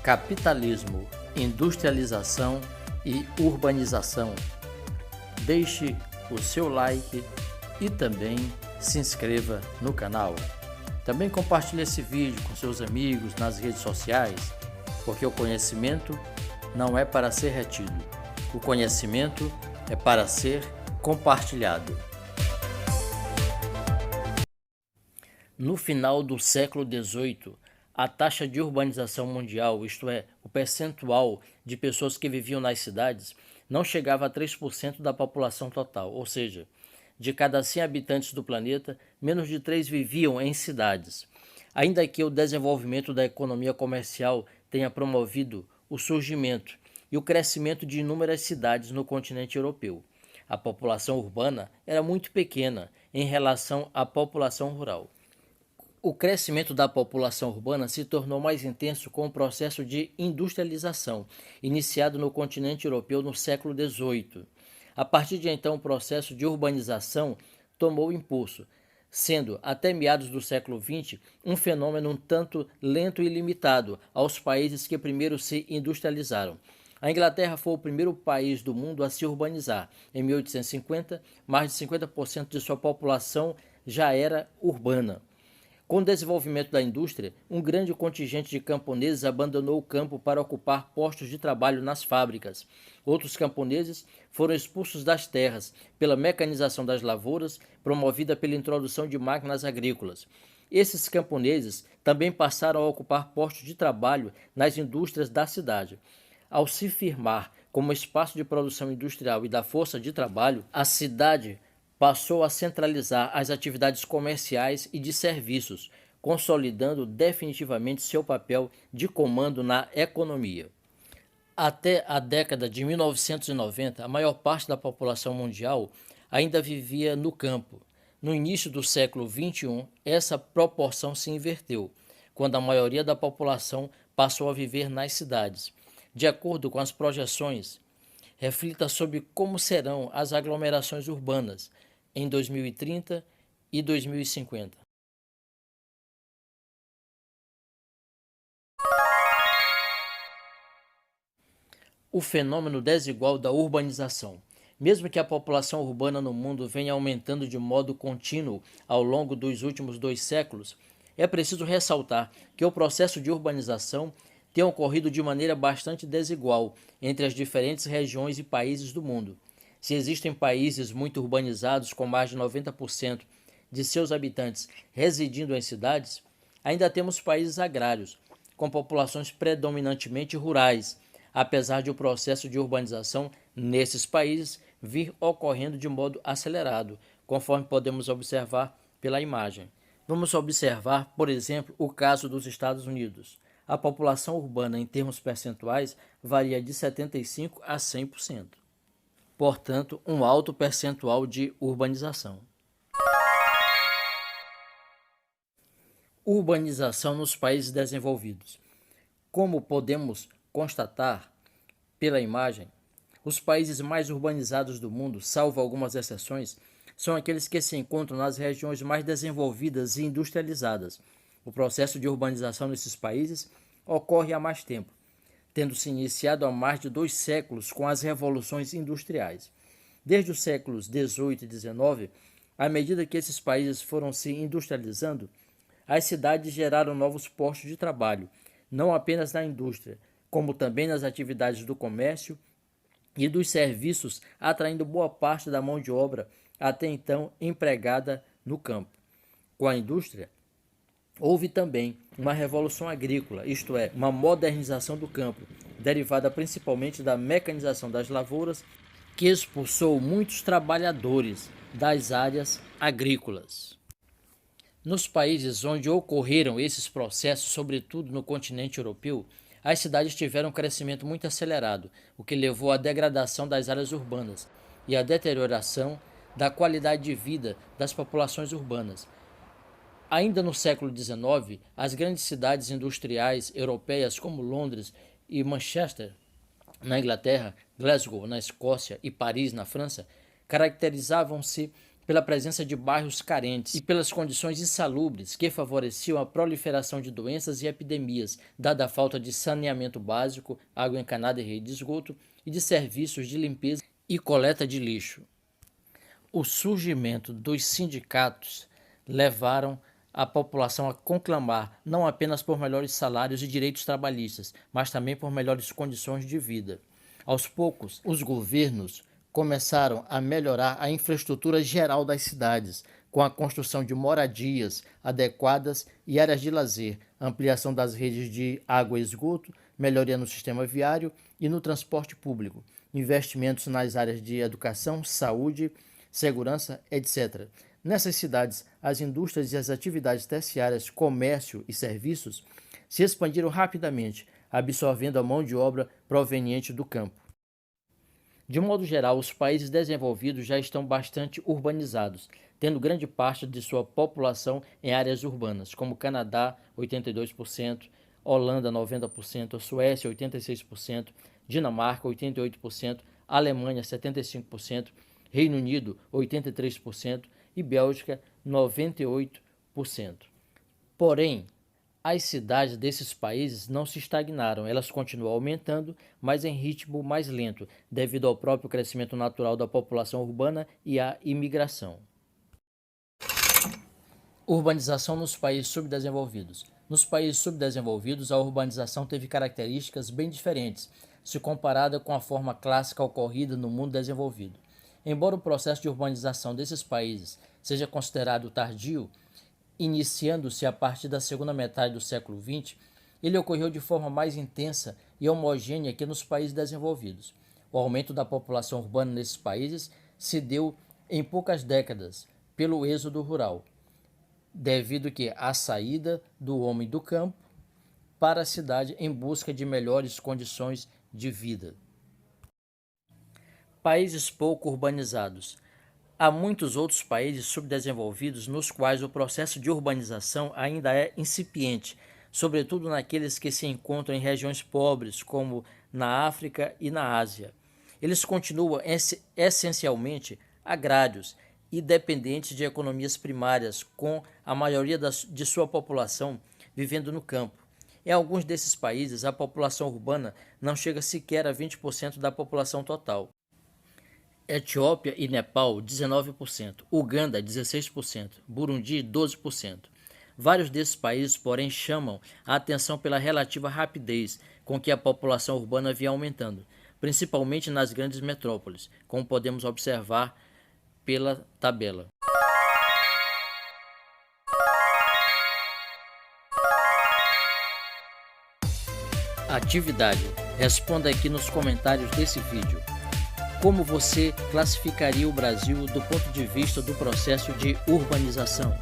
Capitalismo, industrialização e urbanização. Deixe o seu like e também se inscreva no canal. Também compartilhe esse vídeo com seus amigos nas redes sociais, porque o conhecimento não é para ser retido. O conhecimento é para ser compartilhado. No final do século XVIII, a taxa de urbanização mundial, isto é, o percentual de pessoas que viviam nas cidades, não chegava a 3% da população total, ou seja, de cada 100 habitantes do planeta, menos de 3 viviam em cidades. Ainda que o desenvolvimento da economia comercial tenha promovido o surgimento e o crescimento de inúmeras cidades no continente europeu, a população urbana era muito pequena em relação à população rural. O crescimento da população urbana se tornou mais intenso com o processo de industrialização, iniciado no continente europeu no século XVIII. A partir de então, o processo de urbanização tomou impulso, sendo, até meados do século XX, um fenômeno um tanto lento e limitado aos países que primeiro se industrializaram. A Inglaterra foi o primeiro país do mundo a se urbanizar. Em 1850, mais de 50% de sua população já era urbana. Com o desenvolvimento da indústria, um grande contingente de camponeses abandonou o campo para ocupar postos de trabalho nas fábricas. Outros camponeses foram expulsos das terras pela mecanização das lavouras, promovida pela introdução de máquinas agrícolas. Esses camponeses também passaram a ocupar postos de trabalho nas indústrias da cidade. Ao se firmar como espaço de produção industrial e da força de trabalho, a cidade passou a centralizar as atividades comerciais e de serviços, consolidando definitivamente seu papel de comando na economia. Até a década de 1990, a maior parte da população mundial ainda vivia no campo. No início do século XXI, essa proporção se inverteu, quando a maioria da população passou a viver nas cidades. De acordo com as projeções, reflita sobre como serão as aglomerações urbanas em 2030 e 2050. O fenômeno desigual da urbanização. Mesmo que a população urbana no mundo venha aumentando de modo contínuo ao longo dos últimos 2 séculos, é preciso ressaltar que o processo de urbanização tem ocorrido de maneira bastante desigual entre as diferentes regiões e países do mundo. Se existem países muito urbanizados com mais de 90% de seus habitantes residindo em cidades, ainda temos países agrários, com populações predominantemente rurais, apesar de o processo de urbanização nesses países vir ocorrendo de modo acelerado, conforme podemos observar pela imagem. Vamos observar, por exemplo, o caso dos Estados Unidos. A população urbana, em termos percentuais, varia de 75% a 100%. Portanto, um alto percentual de urbanização. Urbanização nos países desenvolvidos. Como podemos constatar pela imagem, os países mais urbanizados do mundo, salvo algumas exceções, são aqueles que se encontram nas regiões mais desenvolvidas e industrializadas. O processo de urbanização nesses países ocorre há mais tempo, tendo se iniciado há mais de 2 séculos com as revoluções industriais. Desde os séculos XVIII e XIX, à medida que esses países foram se industrializando, as cidades geraram novos postos de trabalho, não apenas na indústria, como também nas atividades do comércio e dos serviços, atraindo boa parte da mão de obra até então empregada no campo. Com a indústria, houve também uma revolução agrícola, isto é, uma modernização do campo, derivada principalmente da mecanização das lavouras, que expulsou muitos trabalhadores das áreas agrícolas. Nos países onde ocorreram esses processos, sobretudo no continente europeu, as cidades tiveram um crescimento muito acelerado, o que levou à degradação das áreas urbanas e à deterioração da qualidade de vida das populações urbanas. Ainda no século XIX, as grandes cidades industriais europeias como Londres e Manchester, na Inglaterra, Glasgow, na Escócia e Paris, na França, caracterizavam-se pela presença de bairros carentes e pelas condições insalubres que favoreciam a proliferação de doenças e epidemias, dada a falta de saneamento básico, água encanada e rede de esgoto, e de serviços de limpeza e coleta de lixo. O surgimento dos sindicatos levaram a população a conclamar não apenas por melhores salários e direitos trabalhistas, mas também por melhores condições de vida. Aos poucos, os governos começaram a melhorar a infraestrutura geral das cidades, com a construção de moradias adequadas e áreas de lazer, ampliação das redes de água e esgoto, melhoria no sistema viário e no transporte público, investimentos nas áreas de educação, saúde, segurança, etc. Nessas cidades, as indústrias e as atividades terciárias, comércio e serviços se expandiram rapidamente, absorvendo a mão de obra proveniente do campo. De modo geral, os países desenvolvidos já estão bastante urbanizados, tendo grande parte de sua população em áreas urbanas, como Canadá, 82%, Holanda, 90%, Suécia, 86%, Dinamarca, 88%, Alemanha, 75%, Reino Unido, 83% e Bélgica, 98%. Porém, as cidades desses países não se estagnaram, elas continuam aumentando, mas em ritmo mais lento, devido ao próprio crescimento natural da população urbana e à imigração. Urbanização nos países subdesenvolvidos. Nos países subdesenvolvidos, a urbanização teve características bem diferentes, se comparada com a forma clássica ocorrida no mundo desenvolvido. Embora o processo de urbanização desses países seja considerado tardio, iniciando-se a partir da segunda metade do século XX, ele ocorreu de forma mais intensa e homogênea que nos países desenvolvidos. O aumento da população urbana nesses países se deu em poucas décadas pelo êxodo rural, devido à saída do homem do campo para a cidade em busca de melhores condições de vida. Países pouco urbanizados. Há muitos outros países subdesenvolvidos nos quais o processo de urbanização ainda é incipiente, sobretudo naqueles que se encontram em regiões pobres, como na África e na Ásia. Eles continuam essencialmente agrários e dependentes de economias primárias, com a maioria de sua população vivendo no campo. Em alguns desses países, a população urbana não chega sequer a 20% da população total. Etiópia e Nepal, 19%, Uganda, 16%, Burundi, 12%. Vários desses países, porém, chamam a atenção pela relativa rapidez com que a população urbana vinha aumentando, principalmente nas grandes metrópoles, como podemos observar pela tabela. Atividade. Responda aqui nos comentários desse vídeo. Como você classificaria o Brasil do ponto de vista do processo de urbanização?